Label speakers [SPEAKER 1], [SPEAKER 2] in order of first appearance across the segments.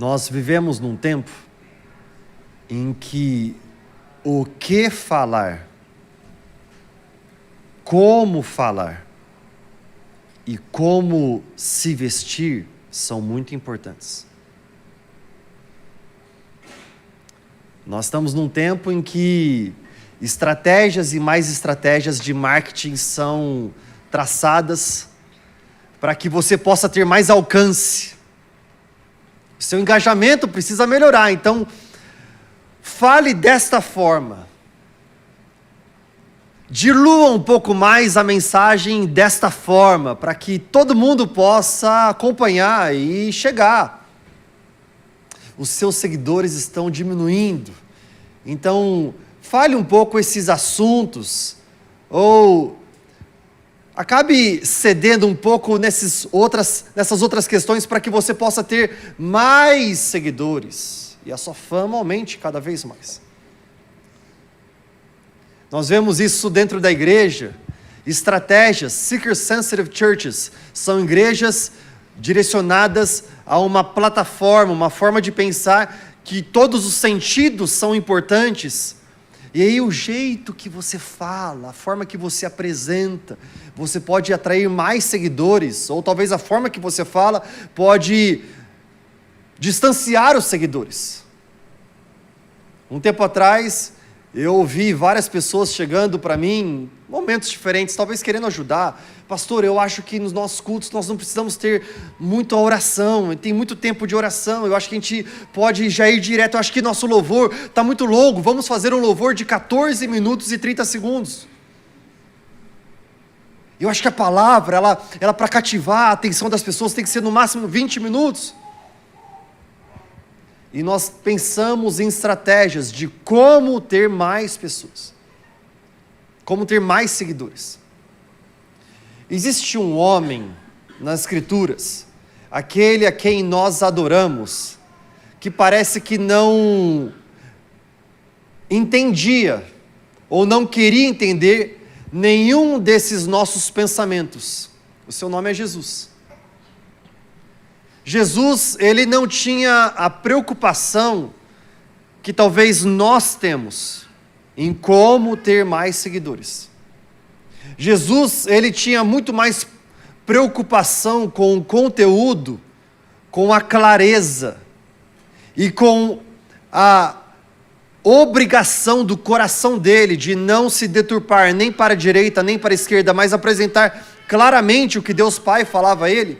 [SPEAKER 1] Nós vivemos num tempo em que o que falar, como falar e como se vestir são muito importantes. Nós estamos num tempo em que estratégias e mais estratégias de marketing são traçadas para que você possa ter mais alcance. Seu engajamento precisa melhorar, então fale desta forma. Dilua um pouco mais a mensagem desta forma, para que todo mundo possa acompanhar e chegar. Os seus seguidores estão diminuindo, então fale um pouco esses assuntos, ou acabe cedendo um pouco nessas outras questões para que você possa ter mais seguidores e a sua fama aumente cada vez mais. Nós vemos isso dentro da igreja. Estratégias, seeker-sensitive churches, são igrejas direcionadas a uma plataforma, uma forma de pensar que todos os sentidos são importantes. E aí o jeito que você fala, a forma que você apresenta, você pode atrair mais seguidores, ou talvez a forma que você fala pode distanciar os seguidores. Um tempo atrás, eu ouvi várias pessoas chegando para mim, momentos diferentes, talvez querendo ajudar. Pastor, eu acho que nos nossos cultos nós não precisamos ter muita oração, tem muito tempo de oração, eu acho que a gente pode já ir direto, eu acho que nosso louvor está muito longo, vamos fazer um louvor de 14 minutos e 30 segundos. Eu acho que a palavra, ela para cativar a atenção das pessoas tem que ser no máximo 20 minutos. E nós pensamos em estratégias de como ter mais pessoas, como ter mais seguidores. Existe um homem nas Escrituras, aquele a quem nós adoramos, que parece que não entendia ou não queria entender nenhum desses nossos pensamentos. O seu nome é Jesus. Jesus, ele não tinha a preocupação que talvez nós temos em como ter mais seguidores. Jesus, ele tinha muito mais preocupação com o conteúdo, com a clareza e com a obrigação do coração dele de não se deturpar nem para a direita nem para a esquerda, mas apresentar claramente o que Deus Pai falava a ele,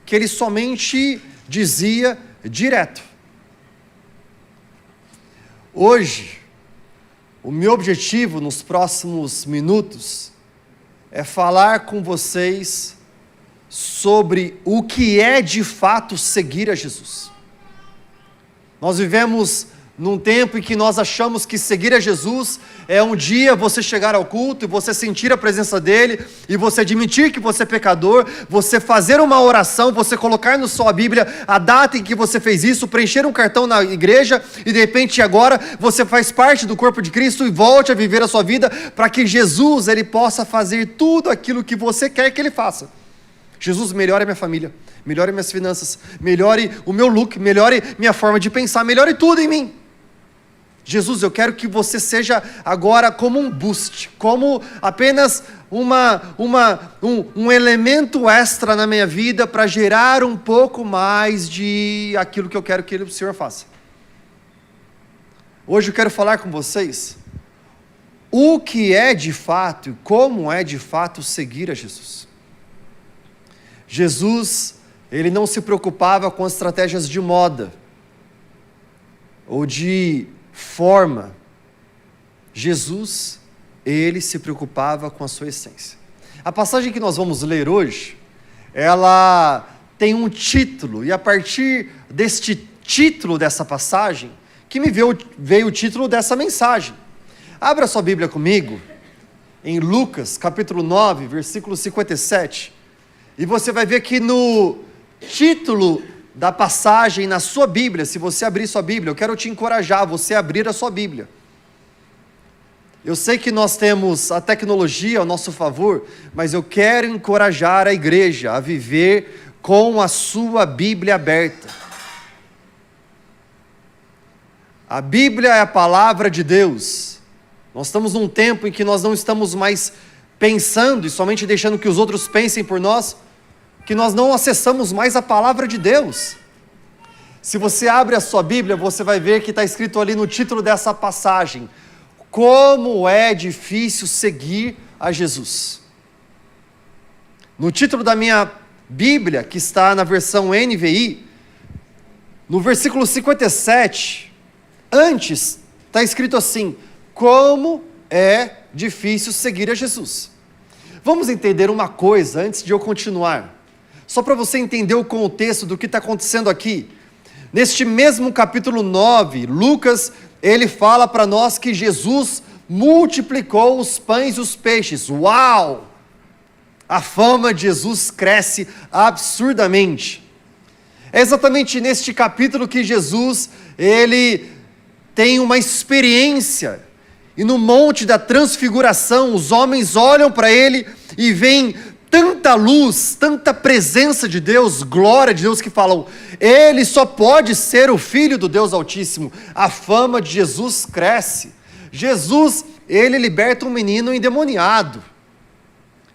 [SPEAKER 1] que ele somente dizia direto. Hoje, o meu objetivo nos próximos minutos é falar com vocês sobre o que é de fato seguir a Jesus. Nós vivemos num tempo em que nós achamos que seguir a Jesus é um dia você chegar ao culto e você sentir a presença dele, e você admitir que você é pecador, você fazer uma oração, você colocar na sua Bíblia a data em que você fez isso, preencher um cartão na igreja, e de repente agora você faz parte do corpo de Cristo e volte a viver a sua vida, para que Jesus ele possa fazer tudo aquilo que você quer que ele faça. Jesus, melhore a minha família, melhore minhas finanças, melhore o meu look, melhore minha forma de pensar, melhore tudo em mim. Jesus, eu quero que você seja agora como um boost, como apenas um elemento extra na minha vida para gerar um pouco mais de aquilo que eu quero que o Senhor faça. Hoje eu quero falar com vocês o que é de fato e como é de fato seguir a Jesus. Jesus, ele não se preocupava com estratégias de moda ou de forma. Jesus, ele se preocupava com a sua essência. A passagem que nós vamos ler hoje, ela tem um título, e a partir deste título dessa passagem, que me veio o título dessa mensagem. Abra sua Bíblia comigo, em Lucas, capítulo 9, versículo 57, e você vai ver que no título da passagem, na sua Bíblia, se você abrir sua Bíblia, eu quero te encorajar a você abrir a sua Bíblia. Eu sei que nós temos a tecnologia ao nosso favor, mas eu quero encorajar a igreja a viver com a sua Bíblia aberta. A Bíblia é a palavra de Deus. Nós estamos num tempo em que nós não estamos mais pensando e somente deixando que os outros pensem por nós, que nós não acessamos mais a palavra de Deus. Se você abre a sua Bíblia, você vai ver que está escrito ali no título dessa passagem: como é difícil seguir a Jesus. No título da minha Bíblia, que está na versão NVI, no versículo 57, antes está escrito assim: como é difícil seguir a Jesus. Vamos entender uma coisa antes de eu continuar, só para você entender o contexto do que está acontecendo aqui. Neste mesmo capítulo 9, Lucas, ele fala para nós que Jesus multiplicou os pães e os peixes. Uau! A fama de Jesus cresce absurdamente. É exatamente neste capítulo que Jesus, ele tem uma experiência, e no monte da transfiguração, os homens olham para ele e veem tanta luz, tanta presença de Deus, glória de Deus, que falam: ele só pode ser o Filho do Deus Altíssimo. A fama de Jesus cresce. Jesus, ele liberta um menino endemoniado.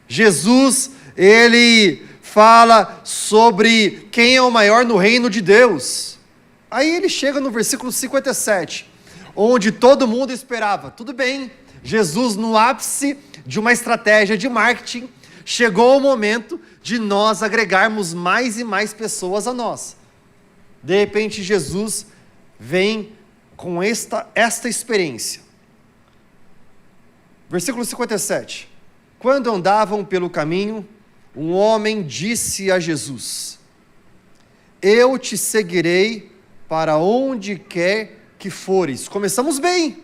[SPEAKER 1] Jesus, ele fala sobre quem é o maior no reino de Deus. Aí ele chega no versículo 57, onde todo mundo esperava. Tudo bem, Jesus, no ápice de uma estratégia de marketing, chegou o momento de nós agregarmos mais e mais pessoas a nós. De repente, Jesus vem com esta experiência. Versículo 57. Quando andavam pelo caminho, um homem disse a Jesus: eu te seguirei para onde quer que fores. Começamos bem.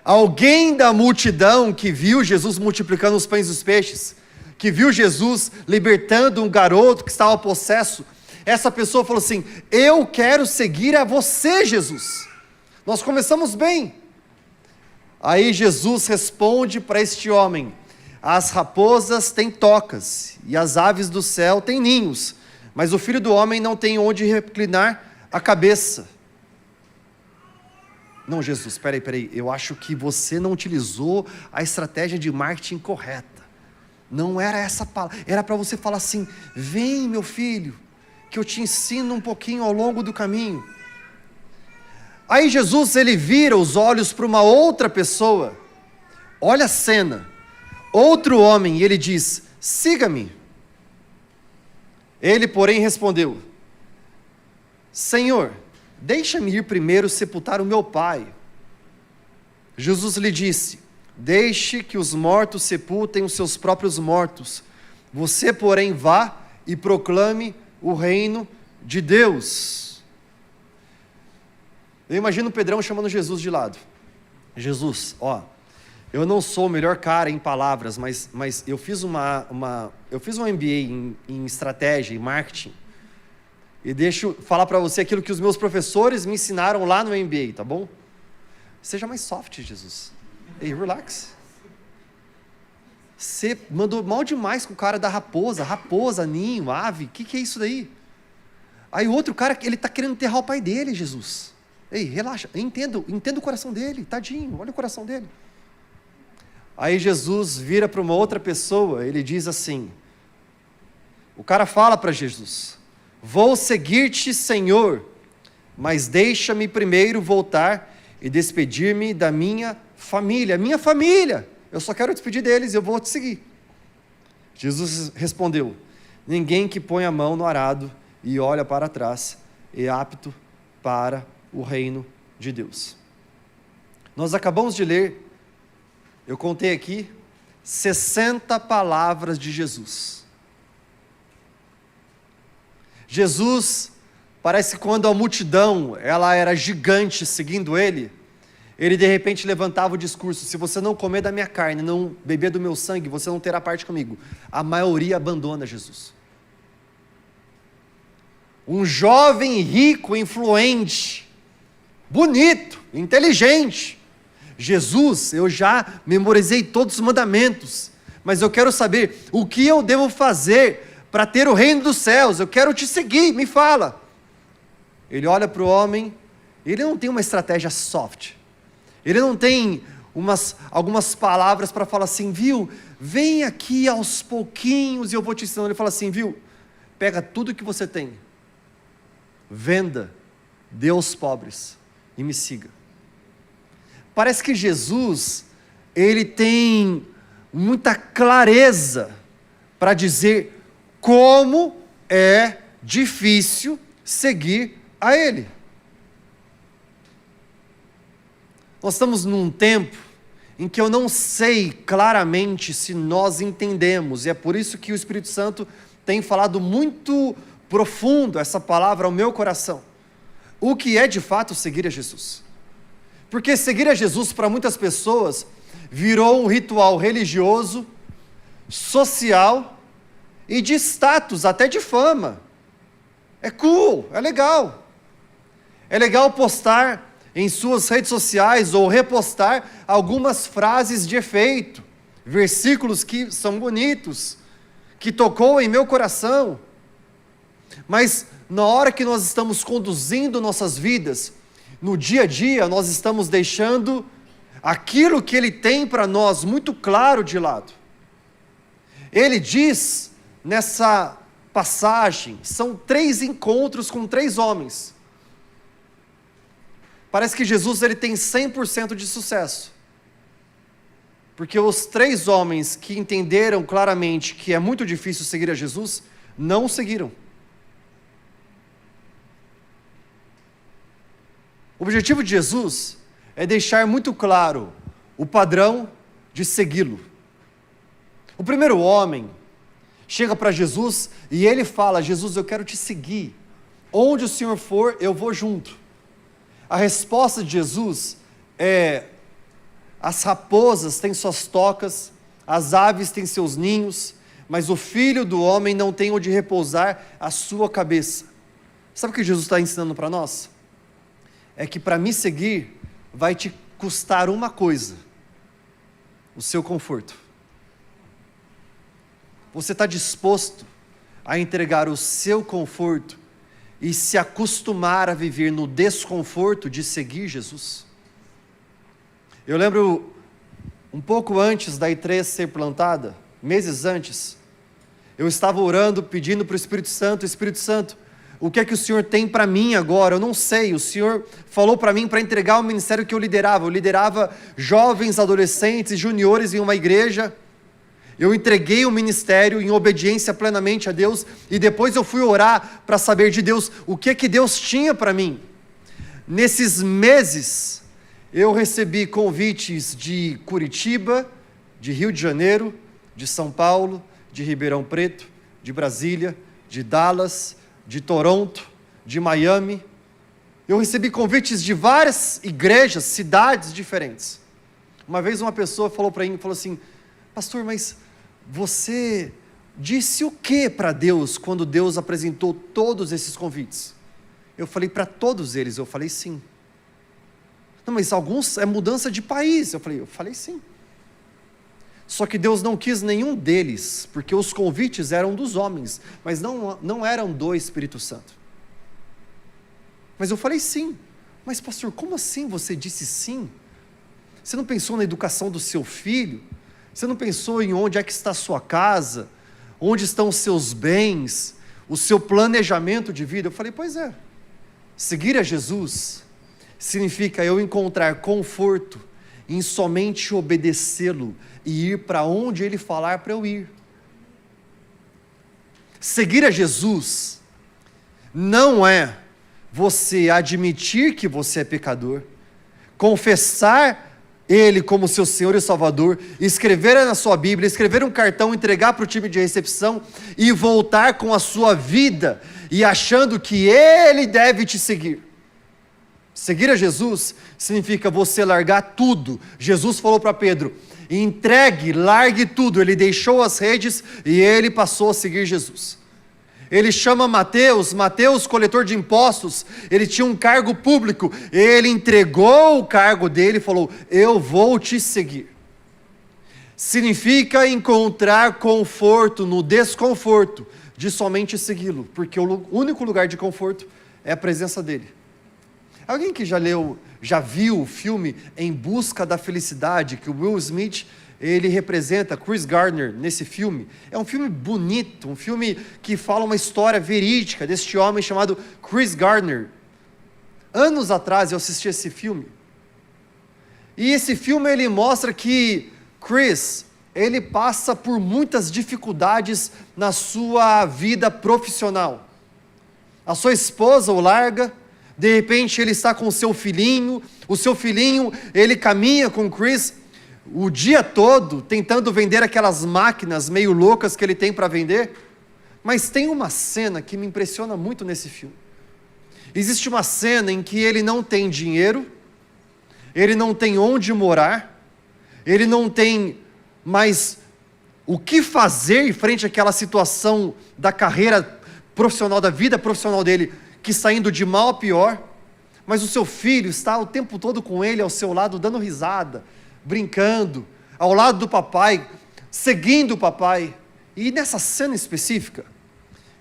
[SPEAKER 1] Alguém da multidão que viu Jesus multiplicando os pães e os peixes, que viu Jesus libertando um garoto que estava possesso, essa pessoa falou assim: eu quero seguir a você, Jesus. Nós começamos bem. Aí Jesus responde para este homem: as raposas têm tocas, e as aves do céu têm ninhos, mas o Filho do Homem não tem onde reclinar a cabeça. Não, Jesus, peraí, eu acho que você não utilizou a estratégia de marketing correta. Não era essa palavra, era para você falar assim: vem, meu filho, que eu te ensino um pouquinho ao longo do caminho. Aí Jesus, ele vira os olhos para uma outra pessoa. Olha a cena. Outro homem, e ele diz: siga-me. Ele, porém, respondeu: Senhor, deixa-me ir primeiro sepultar o meu pai. Jesus lhe disse: deixe que os mortos sepultem os seus próprios mortos. Você, porém, vá e proclame o reino de Deus. Eu imagino o Pedrão chamando Jesus de lado. Jesus, eu não sou o melhor cara em palavras, mas eu fiz um MBA em estratégia e marketing. E deixa eu falar para você aquilo que os meus professores me ensinaram lá no MBA, tá bom? Seja mais soft, Jesus. Ei, relax. Você mandou mal demais com o cara da raposa, ninho, ave, o que é isso daí? Aí o outro cara, ele está querendo enterrar o pai dele, Jesus. Ei, relaxa, entenda o coração dele, tadinho, olha o coração dele. Aí Jesus vira para uma outra pessoa, ele diz assim, o cara fala para Jesus: vou seguir-te, Senhor, mas deixa-me primeiro voltar e despedir-me da minha família. Minha família, eu só quero despedir deles, eu vou te seguir. Jesus respondeu: ninguém que põe a mão no arado e olha para trás é apto para o reino de Deus. Nós acabamos de ler, eu contei aqui, 60 palavras de Jesus. Jesus, parece que quando a multidão, ela era gigante seguindo ele de repente levantava o discurso: se você não comer da minha carne, não beber do meu sangue, você não terá parte comigo. A maioria abandona Jesus. Um jovem rico, influente, bonito, inteligente. Jesus, eu já memorizei todos os mandamentos, mas eu quero saber o que eu devo fazer para ter o reino dos céus. Eu quero te seguir, me fala. Ele olha para o homem ele não tem uma estratégia soft. Ele não tem algumas palavras para falar assim, viu, vem aqui aos pouquinhos e eu vou te ensinando. Ele fala assim, viu, pega tudo que você tem, venda, dê aos pobres e me siga. Parece que Jesus, ele tem muita clareza para dizer como é difícil seguir a Ele. Nós estamos num tempo em que eu não sei claramente se nós entendemos, e é por isso que o Espírito Santo tem falado muito profundo essa palavra ao meu coração. O que é de fato seguir a Jesus? Porque seguir a Jesus para muitas pessoas virou um ritual religioso, social e de status, até de fama. É cool, é legal. É legal postar em suas redes sociais ou repostar algumas frases de efeito, versículos que são bonitos, que tocou em meu coração. Mas na hora que nós estamos conduzindo nossas vidas, no dia a dia, nós estamos deixando aquilo que Ele tem para nós muito claro de lado. Ele diz nessa passagem, são 3 encontros com 3 homens. Parece que Jesus ele tem 100% de sucesso. Porque os 3 homens que entenderam claramente que é muito difícil seguir a Jesus, não o seguiram. O objetivo de Jesus é deixar muito claro o padrão de segui-lo. O primeiro homem chega para Jesus e ele fala, Jesus, eu quero te seguir. Onde o Senhor for, eu vou junto. A resposta de Jesus é, as raposas têm suas tocas, as aves têm seus ninhos, mas o Filho do Homem não tem onde repousar a sua cabeça. Sabe o que Jesus está ensinando para nós? É que para me seguir, vai te custar uma coisa, o seu conforto. Você está disposto a entregar o seu conforto e se acostumar a viver no desconforto de seguir Jesus? Eu lembro, um pouco antes da I3 ser plantada, meses antes, eu estava orando, pedindo para o Espírito Santo, o que é que o Senhor tem para mim agora? Eu não sei, o Senhor falou para mim para entregar o ministério que eu liderava jovens, adolescentes e juniores em uma igreja. Eu entreguei o ministério em obediência plenamente a Deus, e depois eu fui orar para saber de Deus, o que é que Deus tinha para mim. Nesses meses, eu recebi convites de Curitiba, de Rio de Janeiro, de São Paulo, de Ribeirão Preto, de Brasília, de Dallas, de Toronto, de Miami. Eu recebi convites de várias igrejas, cidades diferentes. Uma vez uma pessoa falou para mim, falou assim, pastor, mas você disse o que para Deus quando Deus apresentou todos esses convites? Eu falei, para todos eles, eu falei sim. Não, mas alguns é mudança de país. Eu falei sim. Só que Deus não quis nenhum deles, porque os convites eram dos homens, mas não eram do Espírito Santo. Mas eu falei sim. Mas pastor, como assim você disse sim? Você não pensou na educação do seu filho? Você não pensou em onde é que está a sua casa? Onde estão os seus bens? O seu planejamento de vida? Eu falei, pois é. Seguir a Jesus significa eu encontrar conforto em somente obedecê-lo e ir para onde Ele falar para eu ir. Seguir a Jesus não é você admitir que você é pecador, confessar Ele como seu Senhor e Salvador, escrever na sua Bíblia, escrever um cartão, entregar para o time de recepção e voltar com a sua vida e achando que Ele deve te seguir. Seguir a Jesus significa você largar tudo. Jesus falou para Pedro, entregue, largue tudo. Ele deixou as redes e ele passou a seguir Jesus. Ele chama Mateus, coletor de impostos, ele tinha um cargo público, ele entregou o cargo dele e falou, eu vou te seguir. Significa encontrar conforto no desconforto de somente segui-lo, porque o único lugar de conforto é a presença dele. Alguém que já viu o filme Em Busca da Felicidade, que o Will Smith, ele representa Chris Gardner nesse filme? É um filme bonito, um filme que fala uma história verídica deste homem chamado Chris Gardner. Anos atrás eu assisti esse filme. E esse filme ele mostra que Chris, ele passa por muitas dificuldades na sua vida profissional. A sua esposa o larga, de repente ele está com o seu filhinho ele caminha com Chris o dia todo, tentando vender aquelas máquinas meio loucas que ele tem para vender. Mas tem uma cena que me impressiona muito nesse filme. Existe uma cena em que ele não tem dinheiro, ele não tem onde morar, ele não tem mais o que fazer frente àquela situação da carreira profissional, da vida profissional dele, que está indo de mal a pior, mas o seu filho está o tempo todo com ele ao seu lado, dando risada, brincando, ao lado do papai, seguindo o papai. E nessa cena específica,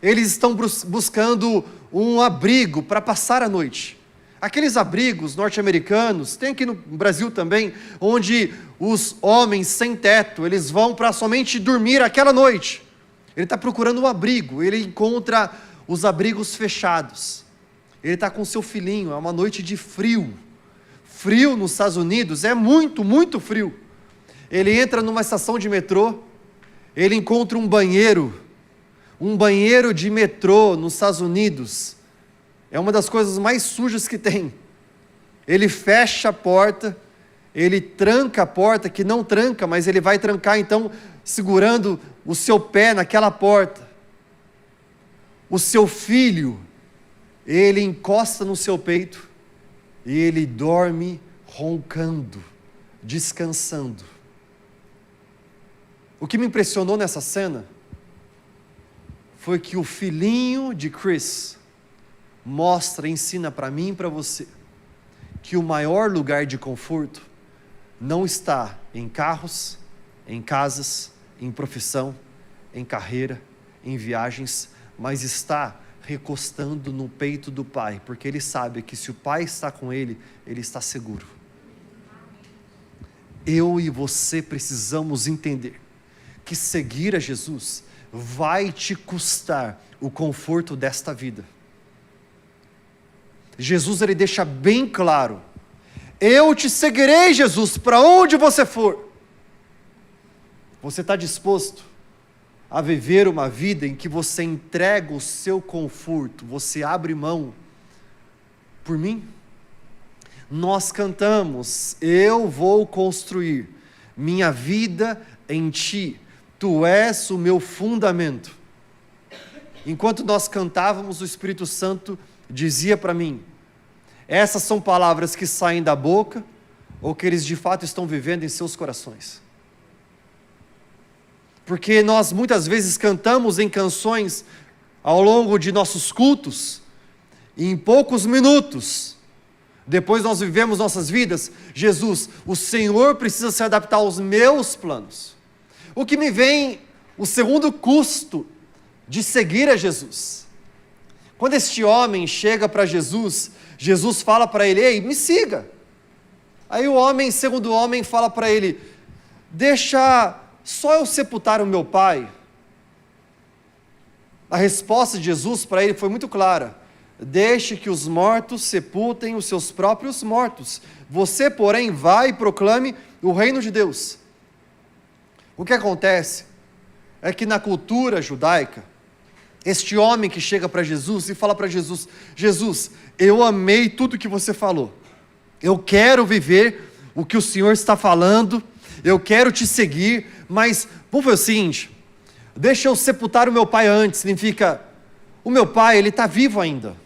[SPEAKER 1] eles estão buscando um abrigo para passar a noite. Aqueles abrigos norte-americanos, tem aqui no Brasil também, onde os homens sem teto, eles vão para somente dormir aquela noite. Ele está procurando um abrigo, ele encontra os abrigos fechados. Ele está com seu filhinho, é uma noite de frio. Frio nos Estados Unidos é muito, muito frio. Ele entra numa estação de metrô, ele encontra um banheiro de metrô nos Estados Unidos. É uma das coisas mais sujas que tem. Ele fecha a porta, ele tranca a porta, que não tranca, mas ele vai trancar então, segurando o seu pé naquela porta. O seu filho, ele encosta no seu peito, e ele dorme roncando, descansando. O que me impressionou nessa cena, foi que o filhinho de Chris, ensina para mim e para você, que o maior lugar de conforto, não está em carros, em casas, em profissão, em carreira, em viagens, mas está recostando no peito do pai, porque ele sabe que se o pai está com ele, ele está seguro. Eu e você precisamos entender que seguir a Jesus vai te custar o conforto desta vida. Jesus ele deixa bem claro: eu te seguirei, Jesus, para onde você for. Você está disposto a viver uma vida em que você entrega o seu conforto, você abre mão por mim? Nós cantamos: eu vou construir minha vida em ti, tu és o meu fundamento. Enquanto nós cantávamos, o Espírito Santo dizia para mim: essas são palavras que saem da boca, ou que eles de fato estão vivendo em seus corações? Porque nós muitas vezes cantamos em canções ao longo de nossos cultos, e em poucos minutos, depois nós vivemos nossas vidas: Jesus, o Senhor precisa se adaptar aos meus planos. O que me vem, o segundo custo de seguir a Jesus. Quando este homem chega para Jesus, Jesus fala para ele: ei, me siga. Aí segundo homem, fala para ele: deixa só eu sepultar o meu pai. A resposta de Jesus para ele foi muito clara: deixe que os mortos sepultem os seus próprios mortos. Você, porém, vai e proclame o reino de Deus. O que acontece é que na cultura judaica, este homem que chega para Jesus e fala para Jesus: Jesus, eu amei tudo que você falou, eu quero viver o que o Senhor está falando, eu quero te seguir, mas vamos fazer o seguinte: deixa eu sepultar o meu pai antes. Significa, o meu pai, ele está vivo ainda,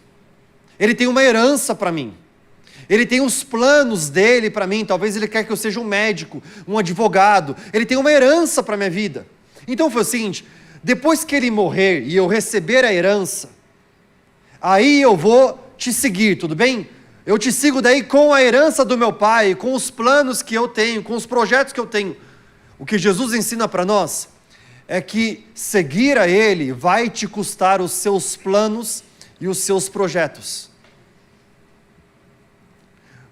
[SPEAKER 1] ele tem uma herança para mim, ele tem os planos dele para mim. Talvez ele quer que eu seja um médico, um advogado, ele tem uma herança para a minha vida. Então foi o seguinte: depois que ele morrer e eu receber a herança, aí eu vou te seguir, tudo bem? Eu te sigo daí com a herança do meu pai, com os planos que eu tenho, com os projetos que eu tenho. O que Jesus ensina para nós é que seguir a Ele vai te custar os seus planos e os seus projetos.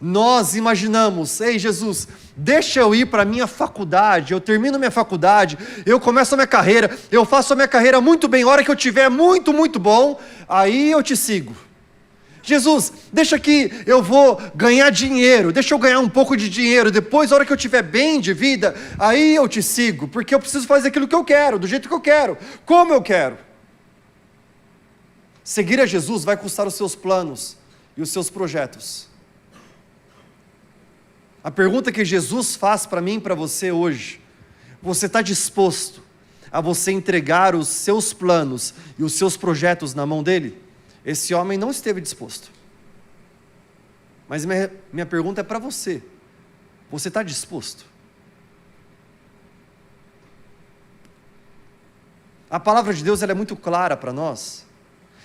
[SPEAKER 1] nós imaginamos, ei Jesus, deixa eu ir para a minha faculdade, eu termino minha faculdade, eu começo a minha carreira, eu faço a minha carreira muito bem, a hora que eu tiver muito, muito bom, aí eu te sigo. Jesus, deixa que eu vou ganhar dinheiro, deixa eu ganhar um pouco de dinheiro, depois a hora que eu tiver bem de vida, aí eu te sigo, porque eu preciso fazer aquilo que eu quero, do jeito que eu quero, como eu quero. Seguir a Jesus vai custar os seus planos e os seus projetos. A pergunta que Jesus faz para mim e para você hoje: você está disposto a você entregar os seus planos e os seus projetos na mão dele? Esse homem não esteve disposto. Mas minha pergunta é para você: você está disposto? A palavra de Deus ela é muito clara para nós.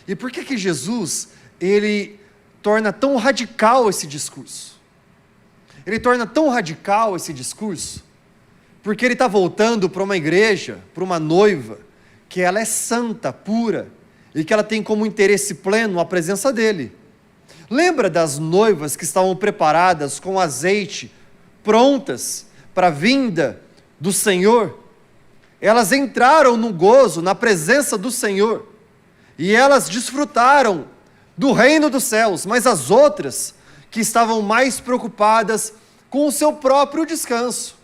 [SPEAKER 1] E por que Jesus ele torna tão radical esse discurso? Ele torna tão radical esse discurso, porque ele está voltando para uma igreja, para uma noiva, que ela é santa, pura, e que ela tem como interesse pleno a presença dele. Lembra das noivas que estavam preparadas com azeite, prontas para a vinda do Senhor? Elas entraram no gozo, na presença do Senhor, e elas desfrutaram do reino dos céus, mas as outras, que estavam mais preocupadas com o seu próprio descanso,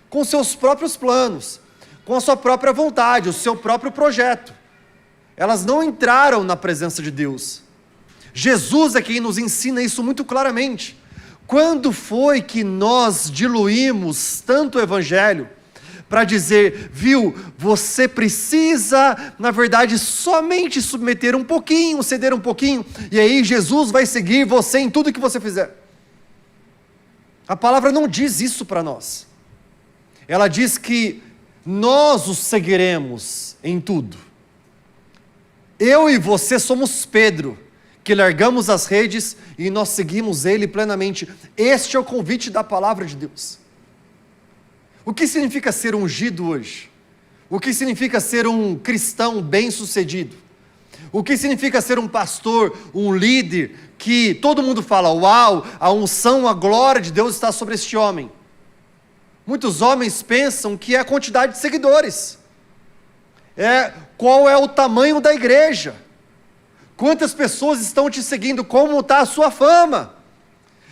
[SPEAKER 1] com seus próprios planos, com a sua própria vontade, o seu próprio projeto. Elas não entraram na presença de Deus. Jesus é quem nos ensina isso muito claramente. Quando foi que nós diluímos tanto o Evangelho para dizer, viu, você precisa, na verdade, somente submeter um pouquinho, ceder um pouquinho, e aí Jesus vai seguir você em tudo que você fizer. A palavra não diz isso para nós. Ela diz que nós o seguiremos em tudo. Eu e você somos Pedro, que largamos as redes e nós seguimos ele plenamente. Este é o convite da palavra de Deus. O que significa ser ungido hoje? O que significa ser um cristão bem-sucedido? O que significa ser um pastor, um líder, que todo mundo fala, uau, a unção, a glória de Deus está sobre este homem? Muitos homens pensam que é a quantidade de seguidores. Qual é o tamanho da igreja? Quantas pessoas estão te seguindo? Como está a sua fama?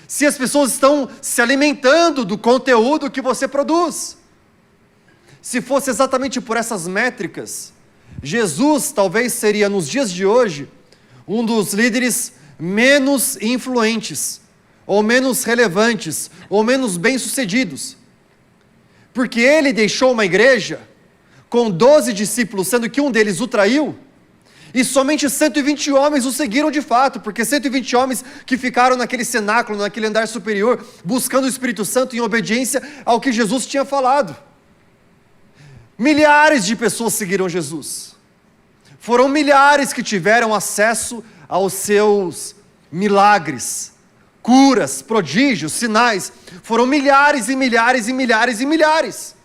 [SPEAKER 1] Se as pessoas estão se alimentando do conteúdo que você produz. Se fosse exatamente por essas métricas, Jesus talvez seria, nos dias de hoje, um dos líderes menos influentes, ou menos relevantes, ou menos bem-sucedidos. Porque ele deixou uma igreja com 12 discípulos, sendo que um deles o traiu, e somente 120 homens o seguiram de fato, porque 120 homens que ficaram naquele cenáculo, naquele andar superior, buscando o Espírito Santo em obediência ao que Jesus tinha falado. Milhares de pessoas seguiram Jesus. Foram milhares que tiveram acesso aos seus milagres, curas, prodígios, sinais. Foram milhares e milhares e milhares e milhares.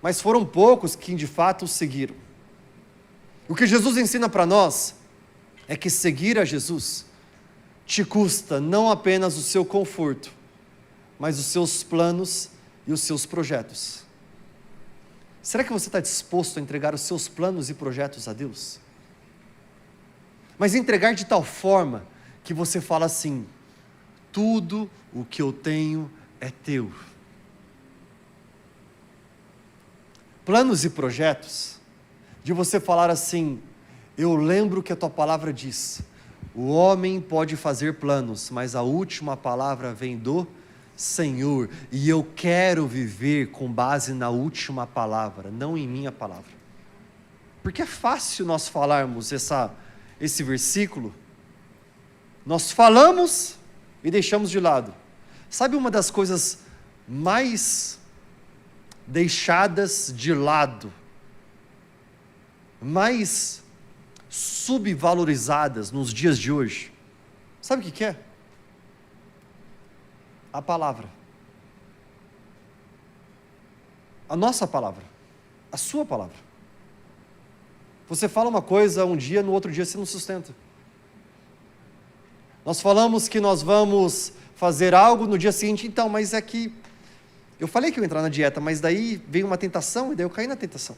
[SPEAKER 1] Mas foram poucos que de fato o seguiram. O que Jesus ensina para nós é que seguir a Jesus te custa não apenas o seu conforto, mas os seus planos e os seus projetos. Será que você está disposto a entregar os seus planos e projetos a Deus? Mas entregar de tal forma que você fala assim, tudo o que eu tenho é teu. Planos e projetos, de você falar assim, eu lembro que a tua palavra diz, o homem pode fazer planos, mas a última palavra vem do Senhor, e eu quero viver com base na última palavra, não em minha palavra. Porque é fácil nós falarmos esse versículo, nós falamos e deixamos de lado. Sabe uma das coisas mais deixadas de lado, mais subvalorizadas nos dias de hoje? Sabe o que é? A palavra. A nossa palavra. A sua palavra. Você fala uma coisa um dia, no outro dia você não sustenta. Nós falamos que nós vamos fazer algo no dia seguinte, então, mas é que eu falei que eu ia entrar na dieta, mas daí veio uma tentação e daí eu caí na tentação.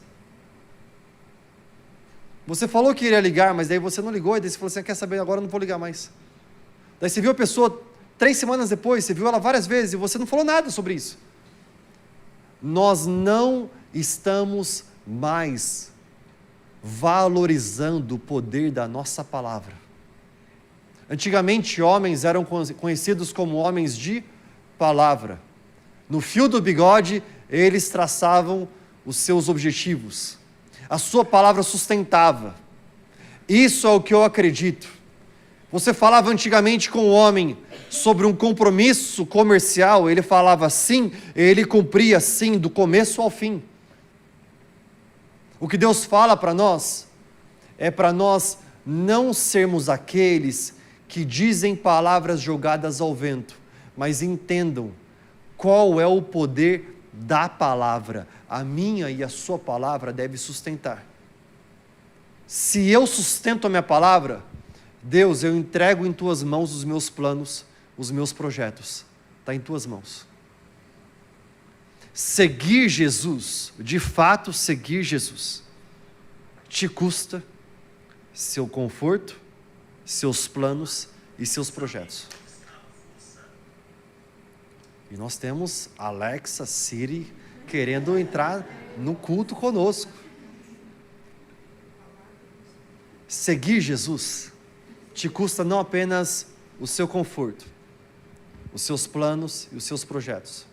[SPEAKER 1] Você falou que iria ligar, mas daí você não ligou, e daí você falou assim, quer saber, agora eu não vou ligar mais. Daí você viu a pessoa 3 semanas depois, você viu ela várias vezes e você não falou nada sobre isso. Nós não estamos mais valorizando o poder da nossa palavra. Antigamente, homens eram conhecidos como homens de palavra. No fio do bigode, eles traçavam os seus objetivos. A sua palavra sustentava. Isso é o que eu acredito. Você falava antigamente com o homem sobre um compromisso comercial, ele falava sim, ele cumpria sim, do começo ao fim. O que Deus fala para nós é para nós não sermos aqueles que dizem palavras jogadas ao vento, mas entendam qual é o poder da palavra. A minha e a sua palavra deve sustentar. Se eu sustento a minha palavra, Deus, eu entrego em tuas mãos os meus planos, os meus projetos. Está em tuas mãos. Seguir Jesus, de fato seguir Jesus, te custa seu conforto, seus planos e seus projetos. E nós temos Alexa, Siri, querendo entrar no culto conosco. Seguir Jesus te custa não apenas o seu conforto, os seus planos e os seus projetos.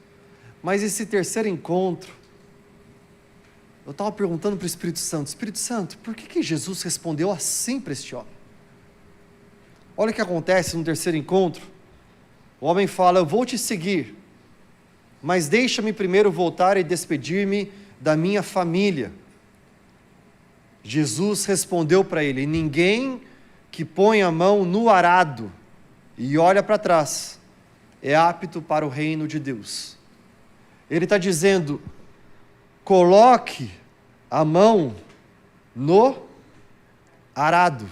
[SPEAKER 1] Mas esse terceiro encontro, eu estava perguntando para o Espírito Santo, por que Jesus respondeu assim para este homem? Olha o que acontece no terceiro encontro. O homem fala, eu vou te seguir, mas deixa-me primeiro voltar e despedir-me da minha família. Jesus respondeu para ele, ninguém que põe a mão no arado e olha para trás é apto para o reino de Deus. Ele está dizendo, coloque a mão no arado.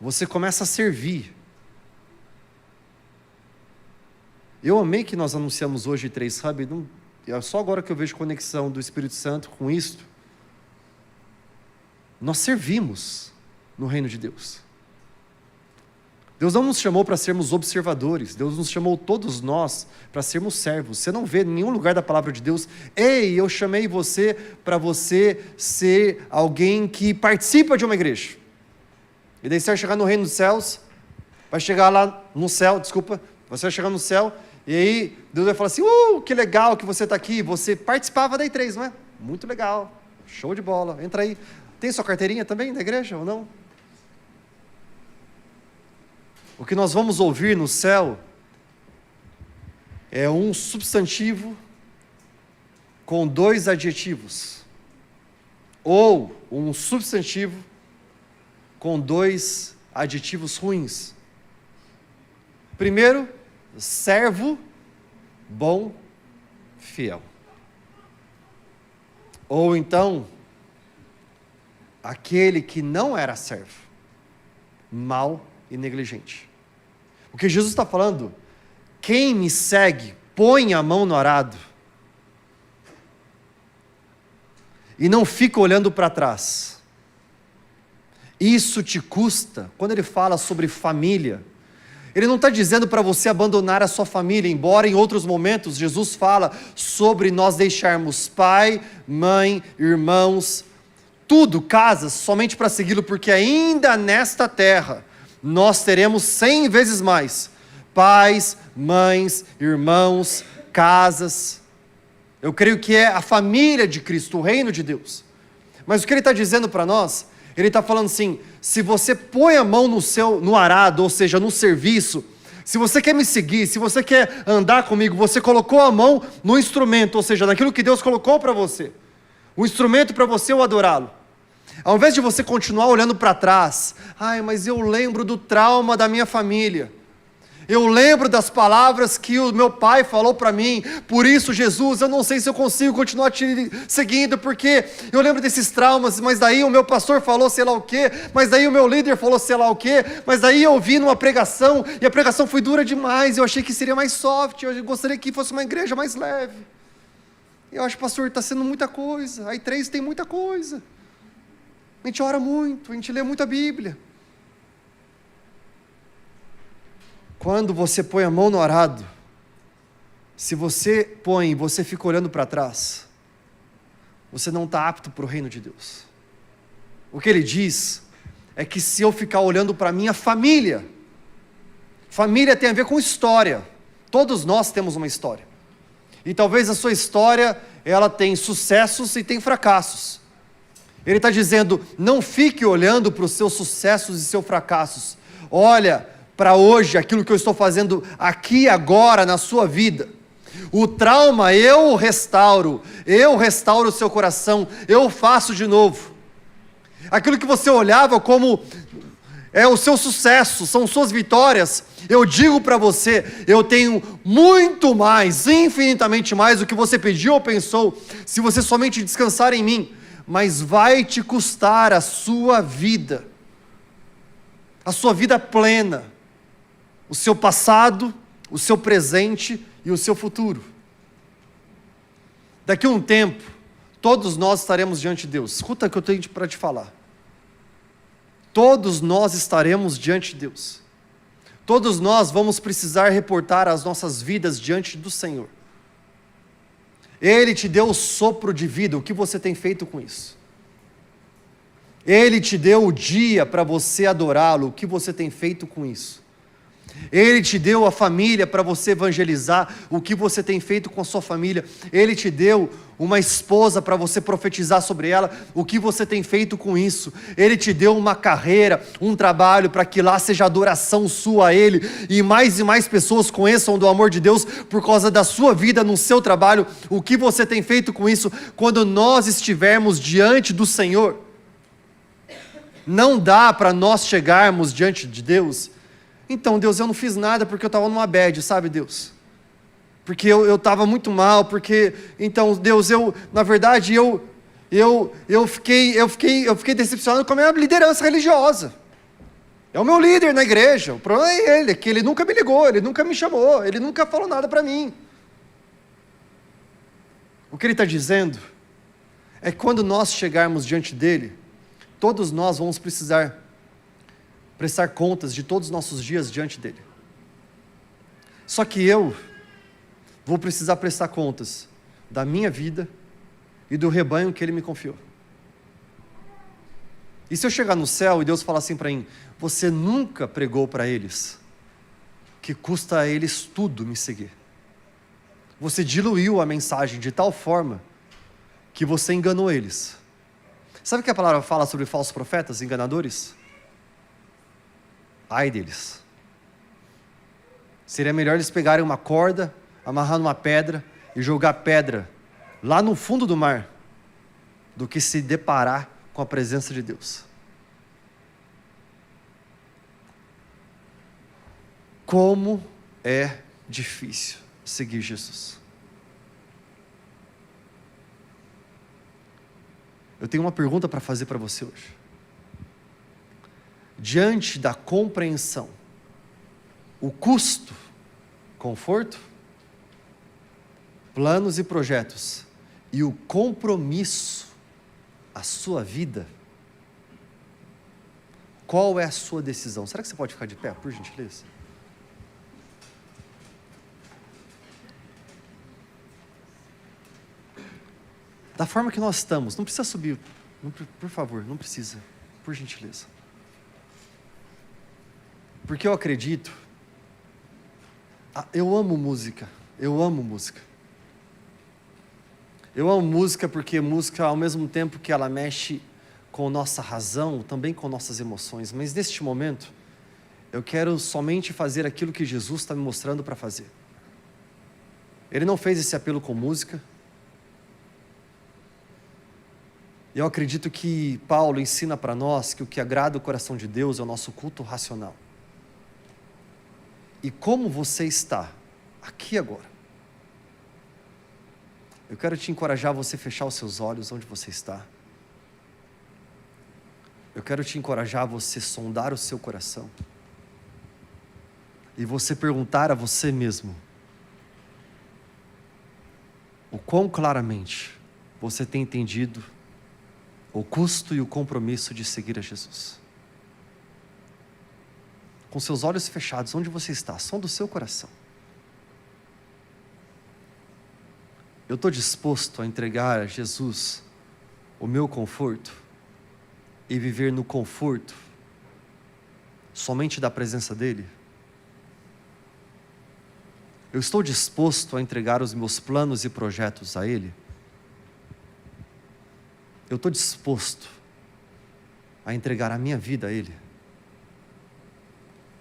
[SPEAKER 1] Você começa a servir. Eu amei que nós anunciamos hoje 3 Hub, é só agora que eu vejo conexão do Espírito Santo com isto. Nós servimos no reino de Deus. Deus não nos chamou para sermos observadores, Deus nos chamou todos nós para sermos servos. Você não vê em nenhum lugar da palavra de Deus, ei, eu chamei você para você ser alguém que participa de uma igreja. E daí você vai chegar no reino dos céus, vai chegar lá no céu, você vai chegar no céu, e aí Deus vai falar assim, que legal que você está aqui, você participava da I3, não é? Muito legal, show de bola, entra aí. Tem sua carteirinha também da igreja ou não? O que nós vamos ouvir no céu é um substantivo com 2 adjetivos, ou um substantivo com 2 adjetivos ruins. Primeiro, servo, bom, fiel. Ou então, aquele que não era servo, mau e negligente. O que Jesus está falando, quem me segue, põe a mão no arado e não fica olhando para trás. Isso te custa. Quando ele fala sobre família, ele não está dizendo para você abandonar a sua família, embora em outros momentos Jesus fala sobre nós deixarmos pai, mãe, irmãos, tudo, casas, somente para segui-lo, porque ainda nesta terra nós teremos 100 vezes mais pais, mães, irmãos, casas. Eu creio que é a família de Cristo, o reino de Deus. Mas o que ele está dizendo para nós, ele está falando assim, se você põe a mão no arado, ou seja, no serviço, se você quer me seguir, se você quer andar comigo, você colocou a mão no instrumento, ou seja, naquilo que Deus colocou para você, o instrumento para você o adorá-lo. Ao invés de você continuar olhando para trás, mas eu lembro do trauma da minha família, Eu lembro das palavras que o meu pai falou para mim. Por isso, Jesus, eu não sei se eu consigo continuar te seguindo, porque eu lembro desses traumas, mas daí o meu pastor falou sei lá o quê, mas daí o meu líder falou sei lá o quê, mas daí eu vi numa pregação, e a pregação foi dura demais, eu achei que seria mais soft, eu gostaria que fosse uma igreja mais leve. Eu acho, pastor, está sendo muita coisa, aí 3 tem muita coisa. A gente ora muito, a gente lê muita Bíblia. Quando você põe a mão no arado, se você fica olhando para trás, você não está apto para o reino de Deus. O que ele diz é que se eu ficar olhando para a minha família tem a ver com história, todos nós temos uma história, e talvez a sua história, ela tem sucessos e tem fracassos. Ele está dizendo, não fique olhando para os seus sucessos e seus fracassos, olha para hoje, aquilo que eu estou fazendo aqui agora na sua vida. O trauma eu restauro o seu coração, eu faço de novo. Aquilo que você olhava como é o seu sucesso, são suas vitórias, eu digo para você, eu tenho muito mais, infinitamente mais do que você pediu ou pensou, se você somente descansar em mim, mas vai te custar a sua vida plena, o seu passado, o seu presente e o seu futuro. Daqui a um tempo, todos nós estaremos diante de Deus. Escuta o que eu tenho para te falar. Todos nós estaremos diante de Deus. Todos nós vamos precisar reportar as nossas vidas diante do Senhor. Ele te deu o sopro de vida, o que você tem feito com isso? Ele te deu o dia para você adorá-lo, o que você tem feito com isso? Ele te deu a família para você evangelizar, o que você tem feito com a sua família? Ele te deu uma esposa para você profetizar sobre ela, o que você tem feito com isso? Ele te deu uma carreira, um trabalho, para que lá seja adoração sua a Ele, e mais pessoas conheçam do amor de Deus, por causa da sua vida no seu trabalho, o que você tem feito com isso? Quando nós estivermos diante do Senhor, não dá para nós chegarmos diante de Deus, então Deus, eu não fiz nada porque eu estava numa bad, sabe Deus? Porque eu estava muito mal, porque, então Deus, na verdade, eu fiquei decepcionado com a minha liderança religiosa. É o meu líder na igreja, o problema é ele, que ele nunca me ligou, ele nunca me chamou, ele nunca falou nada para mim. O que ele está dizendo é que quando nós chegarmos diante dele, todos nós vamos precisar prestar contas de todos os nossos dias diante dele. Só que eu vou precisar prestar contas da minha vida e do rebanho que ele me confiou. E se eu chegar no céu e Deus falar assim para mim, você nunca pregou para eles que custa a eles tudo me seguir. Você diluiu a mensagem de tal forma que você enganou eles. Sabe o que a palavra fala sobre falsos profetas, enganadores? Ai deles. Seria melhor eles pegarem uma corda, amarrar numa pedra e jogar a pedra lá no fundo do mar, do que se deparar com a presença de Deus. Como é difícil seguir Jesus. Eu tenho uma pergunta para fazer para você hoje. Diante da compreensão, o custo, conforto, planos e projetos, e o compromisso, a sua vida, qual é a sua decisão? Será que você pode ficar de pé, por gentileza? Da forma que nós estamos, não precisa subir, por favor, não precisa, por gentileza. Porque eu acredito, eu amo música. Eu amo música porque música, ao mesmo tempo que ela mexe com nossa razão, também com nossas emoções. Mas neste momento, eu quero somente fazer aquilo que Jesus está me mostrando para fazer. Ele não fez esse apelo com música. Eu acredito que Paulo ensina para nós que o que agrada o coração de Deus é o nosso culto racional. e como você está aqui agora. Eu quero te encorajar a você fechar os seus olhos onde você está. Eu quero te encorajar a você sondar o seu coração e você perguntar a você mesmo o quão claramente você tem entendido o custo e o compromisso de seguir a Jesus. Com seus olhos fechados, onde você está? Sonda o seu coração. Eu estou disposto a entregar a Jesus o meu conforto e viver no conforto somente da presença dEle? Eu estou disposto a entregar os meus planos e projetos a Ele? Eu estou disposto a entregar a minha vida a Ele?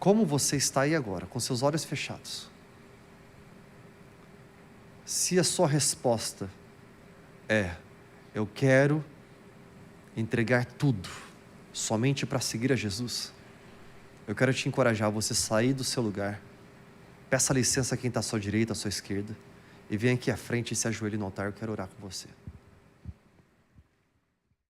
[SPEAKER 1] Como você está aí agora, com seus olhos fechados? Se a sua resposta é, eu quero entregar tudo, somente para seguir a Jesus, eu quero te encorajar a você sair do seu lugar, peça licença a quem está à sua direita, à sua esquerda, e venha aqui à frente e se ajoelhe no altar, eu quero orar com você.